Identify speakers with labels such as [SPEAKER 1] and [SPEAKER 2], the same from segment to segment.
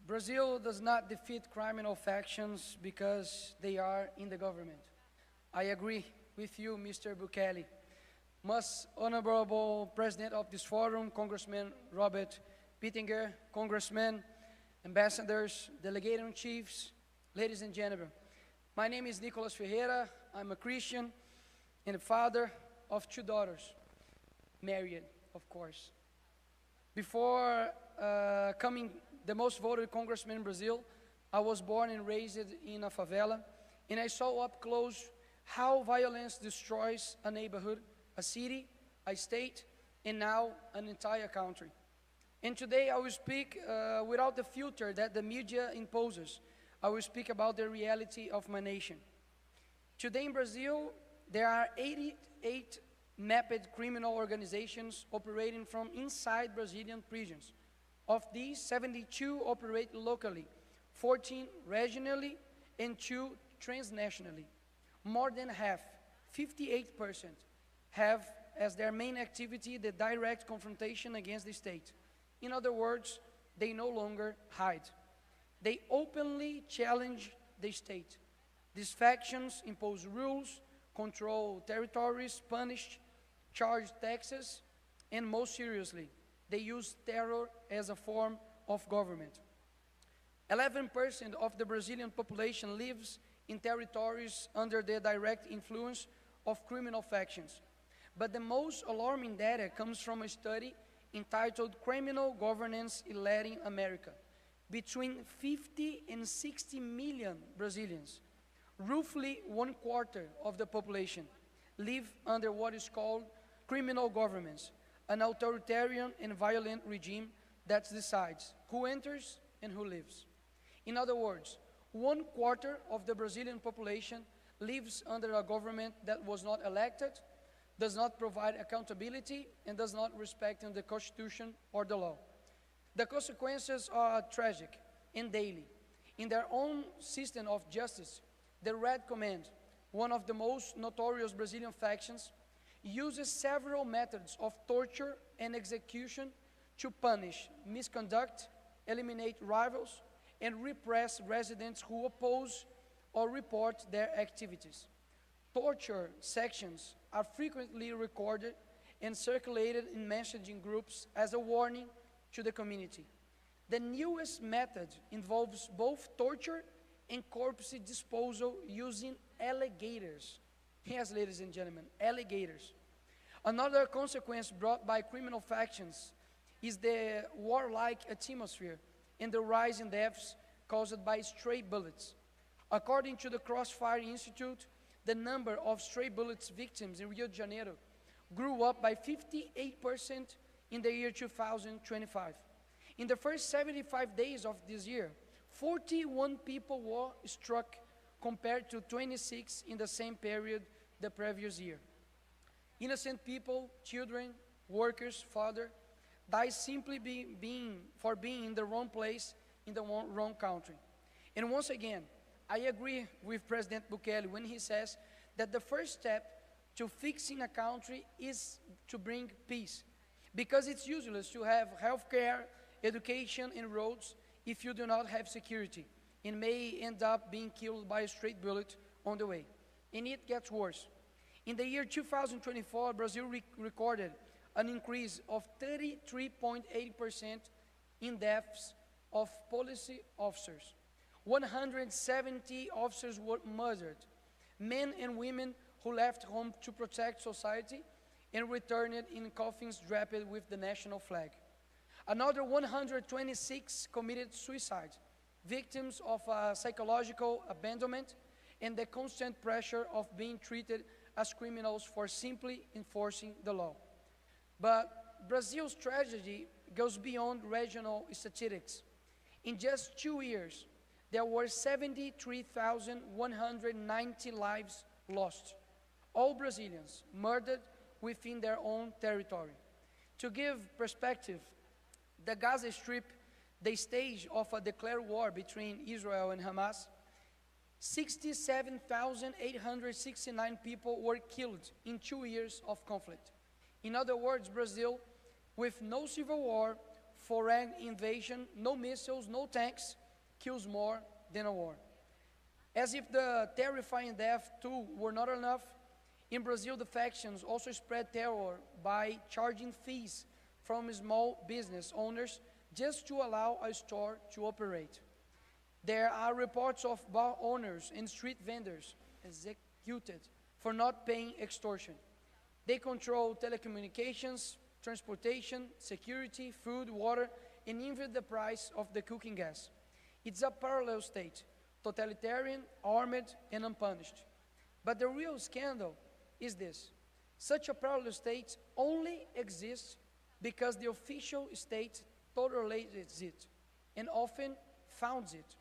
[SPEAKER 1] Brazil does not defeat criminal factions because they are in the government. I agree with you, Mr. Bukele. Most honorable president of this forum, Congressman Robert Pittenger, congressmen, ambassadors, delegate-in-chiefs, ladies and gentlemen. My name is Nikolas Ferreira. I'm a Christian and a father of 2 daughters, married, of course. Before coming the most voted congressman in Brazil, I was born and raised in a favela, and I saw up close how violence destroys a neighborhood, a city, a state, and now an entire country. And today I will speak without the filter that the media imposes. I will speak about the reality of my nation. Today in Brazil, there are 88 mapped criminal organizations operating from inside Brazilian prisons. Of these, 72 operate locally, 14 regionally, and 2 transnationally. More than half, 58%, have as their main activity the direct confrontation against the state. In other words, they no longer hide. They openly challenge the state. These factions impose rules, control territories, punish, charge taxes, and most seriously, they use terror as a form of government. 11% of the Brazilian population lives in territories under the direct influence of criminal factions. But the most alarming data comes from a study entitled Criminal Governance in Latin America. Between 50 and 60 million Brazilians, roughly 1/4 of the population, live under what is called criminal governments, an authoritarian and violent regime that decides who enters and who lives. In other words, 1/4 of the Brazilian population lives under a government that was not elected, does not provide accountability, and does not respect the Constitution or the law. The consequences are tragic and daily. In their own system of justice, the Red Command, one of the most notorious Brazilian factions, uses several methods of torture and execution to punish misconduct, eliminate rivals, and repress residents who oppose or report their activities. Torture sections are frequently recorded and circulated in messaging groups as a warning to the community. The newest method involves both torture and corpse disposal using alligators. Yes, ladies and gentlemen, alligators. Another consequence brought by criminal factions is the warlike atmosphere and the rise in deaths caused by stray bullets. According to the Crossfire Institute, the number of stray bullets victims in Rio de Janeiro grew up by 58% in the year 2025. In the first 75 days of this year, 41 people were struck compared to 26 in the same period the previous year. Innocent people, children, workers, father, die simply for being in the wrong place in the wrong country. And once again, I agree with President Bukele when he says that the first step to fixing a country is to bring peace. Because it's useless to have healthcare, education, and roads if you do not have security, and may end up being killed by a straight bullet on the way. And it gets worse. In the year 2024, Brazil recorded an increase of 33.8% in deaths of police officers. 170 officers were murdered, men and women who left home to protect society and returned in coffins draped with the national flag. Another 126 committed suicide, victims of psychological abandonment and the constant pressure of being treated as criminals for simply enforcing the law. But Brazil's tragedy goes beyond regional statistics. In just 2 years, there were 73,190 lives lost, all Brazilians murdered within their own territory. To give perspective, the Gaza Strip, the stage of a declared war between Israel and Hamas, 67,869 people were killed in 2 years of conflict. In other words, Brazil, with no civil war, foreign invasion, no missiles, no tanks, kills more than a war. As if the terrifying death toll were not enough, in Brazil the factions also spread terror by charging fees from small business owners just to allow a store to operate. There are reports of bar owners and street vendors executed for not paying extortion. They control telecommunications, transportation, security, food, water, and even the price of the cooking gas. It's a parallel state, totalitarian, armed, and unpunished. But the real scandal is this: such a parallel state only exists because the official state tolerates it and often funds it.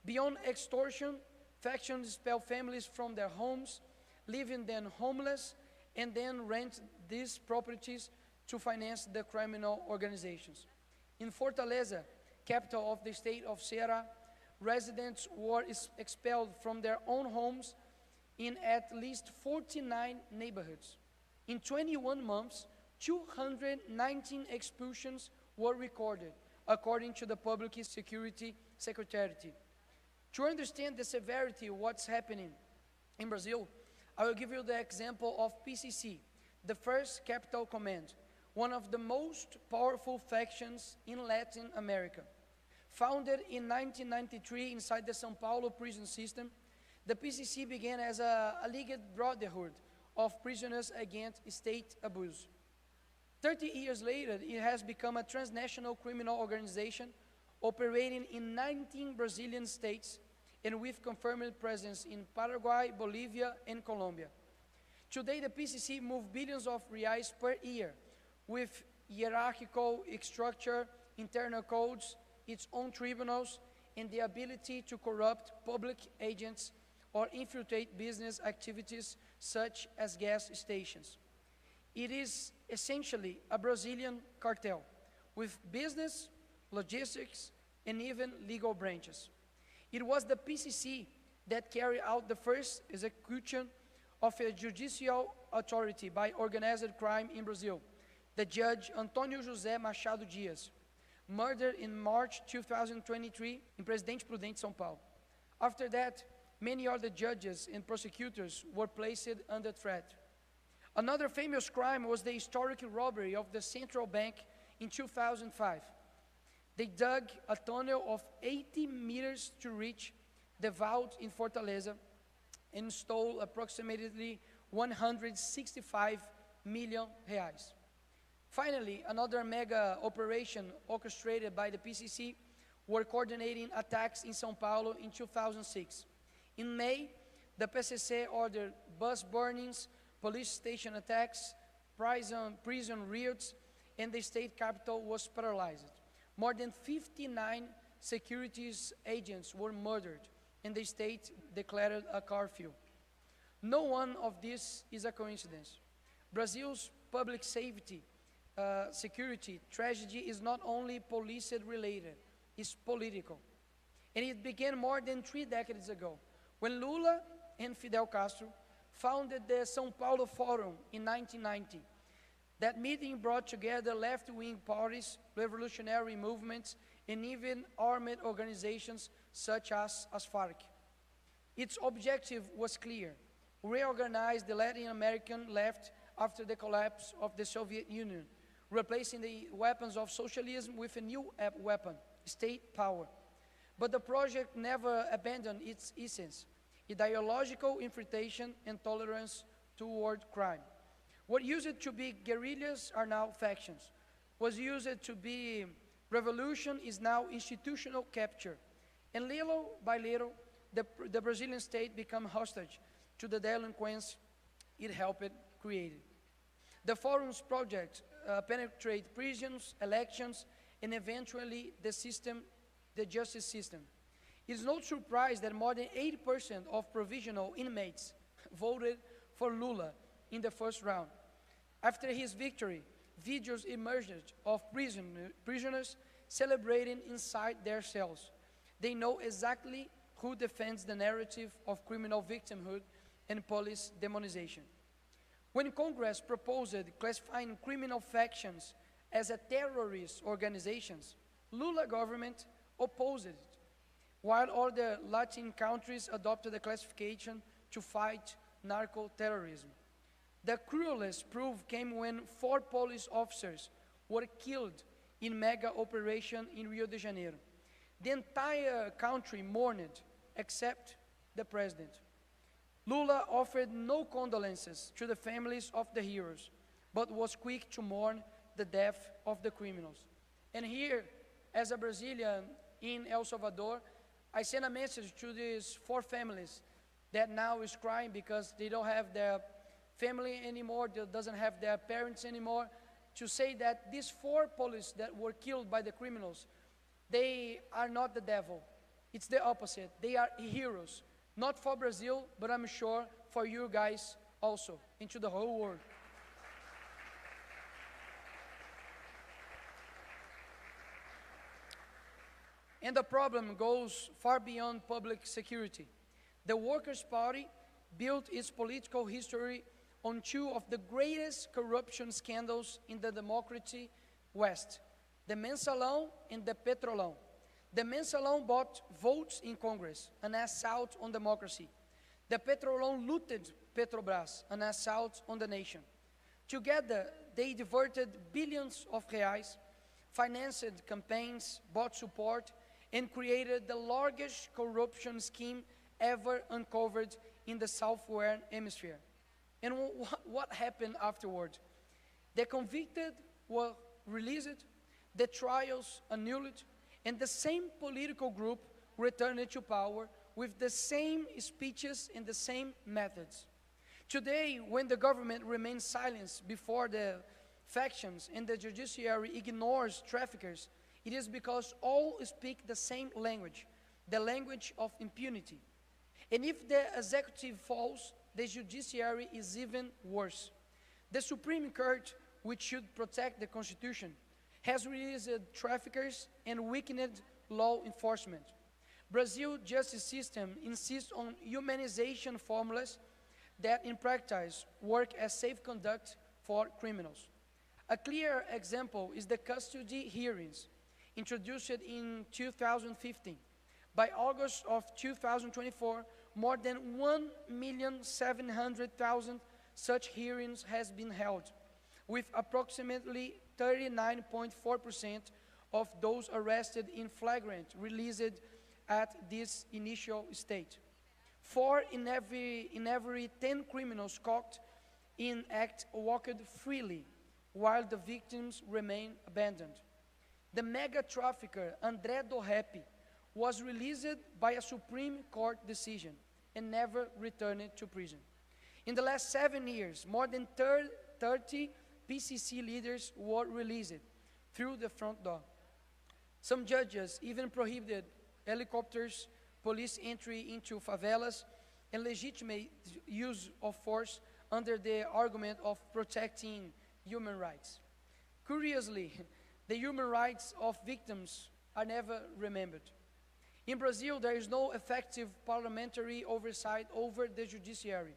[SPEAKER 1] Beyond extortion, factions expel families from their homes, leaving them homeless, and then rent these properties to finance the criminal organizations. In Fortaleza, capital of the state of Ceará, residents were expelled from their own homes in at least 49 neighborhoods. In 21 months, 219 expulsions were recorded, according to the Public Security Secretariat. To understand the severity of what's happening in Brazil, I will give you the example of PCC, the First Capital Command, one of the most powerful factions in Latin America. Founded in 1993 inside the São Paulo prison system, the PCC began as a alleged brotherhood of prisoners against state abuse. 30 years later, it has become a transnational criminal organization operating in 19 Brazilian states and with confirmed presence in Paraguay, Bolivia, and Colombia. Today, the PCC moves billions of reais per year with hierarchical structure, internal codes, its own tribunals, and the ability to corrupt public agents or infiltrate business activities such as gas stations. It is essentially a Brazilian cartel with business, logistics, and even legal branches. It was the PCC that carried out the first execution of a judicial authority by organized crime in Brazil, the judge Antônio José Machado Dias, murdered in March 2023 in Presidente Prudente, São Paulo. After that, many other judges and prosecutors were placed under threat. Another famous crime was the historic robbery of the central bank in 2005. They dug a tunnel of 80 meters to reach the vault in Fortaleza and stole approximately 165 million reais. Finally, another mega operation orchestrated by the PCC were coordinating attacks in São Paulo in 2006. In May, the PCC ordered bus burnings, police station attacks, prison riots, and the state capital was paralyzed. More than 59 securities agents were murdered, and the state declared a curfew. No one of this is a coincidence. Brazil's public safety, security tragedy is not only police-related, it's political. And it began more than 3 decades ago, when Lula and Fidel Castro founded the São Paulo Forum in 1990. That meeting brought together left-wing parties, revolutionary movements, and even armed organizations such as FARC. Its objective was clear: reorganize the Latin American left after the collapse of the Soviet Union, replacing the weapons of socialism with a new weapon, state power. But the project never abandoned its essence: ideological infiltration and tolerance toward crime. What used to be guerrillas are now factions. What used to be revolution is now institutional capture. And little by little, the Brazilian state became hostage to the delinquents it helped create. The Forum's project penetrate prisons, elections, and eventually the justice system. It is no surprise that more than 80% of provisional inmates voted for Lula in the first round. After his victory, videos emerged of prisoners celebrating inside their cells. They know exactly who defends the narrative of criminal victimhood and police demonization. When Congress proposed classifying criminal factions as a terrorist organizations, Lula government opposed it, while other Latin countries adopted the classification to fight narco-terrorism. The cruelest proof came when 4 police officers were killed in mega operation in Rio de Janeiro. The entire country mourned, except the president. Lula offered no condolences to the families of the heroes, but was quick to mourn the death of the criminals. And here, as a Brazilian in El Salvador, I send a message to these 4 families that now is crying because they don't have their family anymore, they doesn't have their parents anymore, to say that these 4 police that were killed by the criminals, they are not the devil. It's the opposite. They are heroes, not for Brazil, but I'm sure for you guys also, and to the whole world. And the problem goes far beyond public security. The Workers' Party built its political history on 2 of the greatest corruption scandals in the democracy West, the Mensalão and the Petrolão. The Mensalão bought votes in Congress, an assault on democracy. The Petrolão looted Petrobras, an assault on the nation. Together, they diverted billions of reais, financed campaigns, bought support, and created the largest corruption scheme ever uncovered in the Southern Hemisphere. And what happened afterward? The convicted were released, the trials annulled, and the same political group returned to power with the same speeches and the same methods. Today, when the government remains silent before the factions and the judiciary ignores traffickers, it is because all speak the same language, the language of impunity. And if the executive falls, the judiciary is even worse. The Supreme Court, which should protect the Constitution, has released traffickers and weakened law enforcement. Brazil's justice system insists on humanization formulas that in practice work as safe conduct for criminals. A clear example is the custody hearings introduced in 2015. By August of 2024, more than 1,700,000 such hearings has been held, with approximately 39.4% of those arrested in flagrant released at this initial stage. 4 in every 10 criminals caught in act walked freely, while the victims remain abandoned. The mega trafficker André do Rap was released by a Supreme Court decision and never returned to prison. In the last 7 years, more than 30 PCC leaders were released through the front door. Some judges even prohibited helicopters, police entry into favelas, and legitimate use of force under the argument of protecting human rights. Curiously, the human rights of victims are never remembered. In Brazil, there is no effective parliamentary oversight over the judiciary.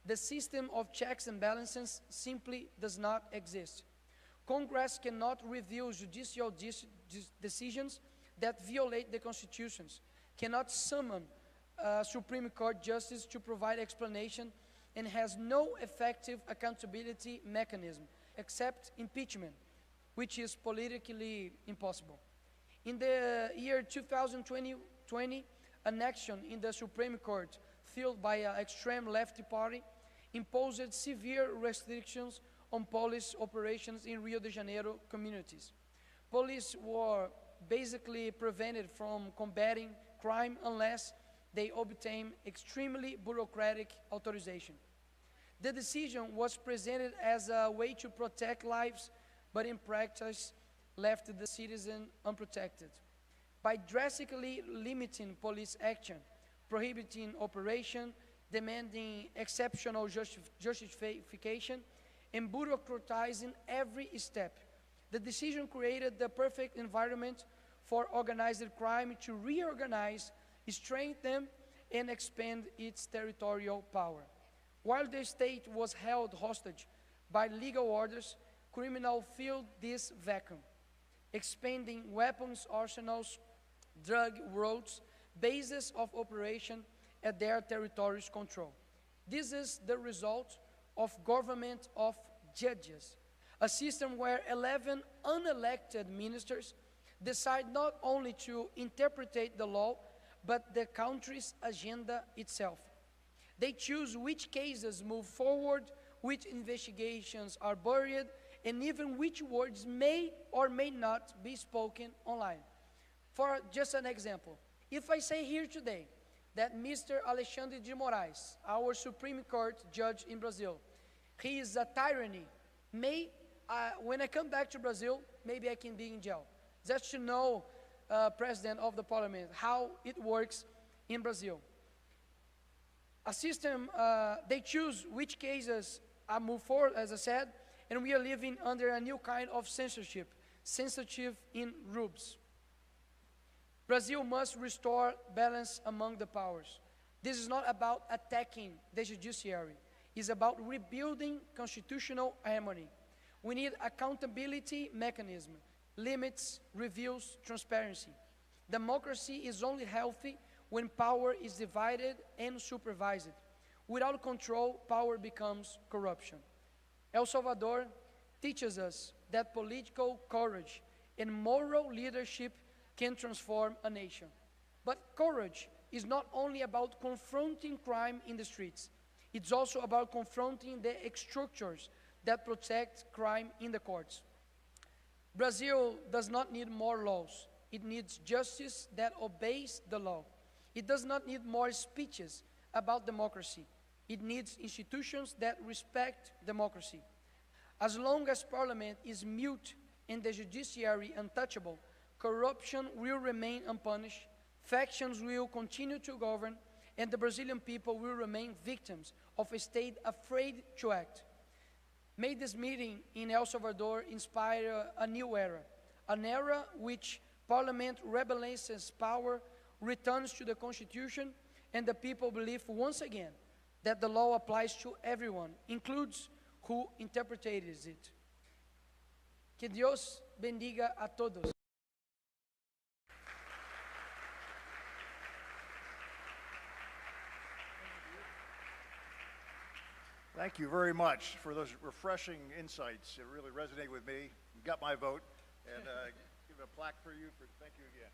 [SPEAKER 1] The system of checks and balances simply does not exist. Congress cannot review judicial decisions that violate the constitutions, cannot summon a Supreme Court justice to provide explanation, and has no effective accountability mechanism except impeachment, which is politically impossible. In the year 2020, an action in the Supreme Court, fueled by an extreme left party, imposed severe restrictions on police operations in Rio de Janeiro communities. Police were basically prevented from combating crime unless they obtain extremely bureaucratic authorization. The decision was presented as a way to protect lives, but in practice left the citizen unprotected. By drastically limiting police action, prohibiting operation, demanding exceptional justification, and bureaucratizing every step, the decision created the perfect environment for organized crime to reorganize, strengthen, and expand its territorial power. While the state was held hostage by legal orders, criminals filled this vacuum, expanding weapons arsenals, drug routes, bases of operation at their territory's control. This is the result of government of judges, a system where 11 unelected ministers decide not only to interpret the law, but the country's agenda itself. They choose which cases move forward, which investigations are buried, and even which words may or may not be spoken online. For just an example, if I say here today that Mr. Alexandre de Moraes, our Supreme Court judge in Brazil, he is a tyranny, when I come back to Brazil, maybe I can be in jail. Just to know, President of the Parliament, how it works in Brazil. A system, they choose which cases move forward, as I said, and we are living under a new kind of censorship in rubes. Brazil must restore balance among the powers. This is not about attacking the judiciary. It's about rebuilding constitutional harmony. We need accountability mechanism, limits, reviews, transparency. Democracy is only healthy when power is divided and supervised. Without control, power becomes corruption. El Salvador teaches us that political courage and moral leadership can transform a nation. But courage is not only about confronting crime in the streets. It's also about confronting the structures that protect crime in the courts. Brazil does not need more laws. It needs justice that obeys the law. It does not need more speeches about democracy. It needs institutions that respect democracy. As long as Parliament is mute and the judiciary untouchable, corruption will remain unpunished, factions will continue to govern, and the Brazilian people will remain victims of a state afraid to act. May this meeting in El Salvador inspire a new era, an era which Parliament rebalances power, returns to the Constitution, and the people believe once again that the law applies to everyone, includes who interprets it. Que Dios bendiga a todos.
[SPEAKER 2] Thank you very much for those refreshing insights. It really resonated with me. You got my vote, and give a plaque for you. Thank you again.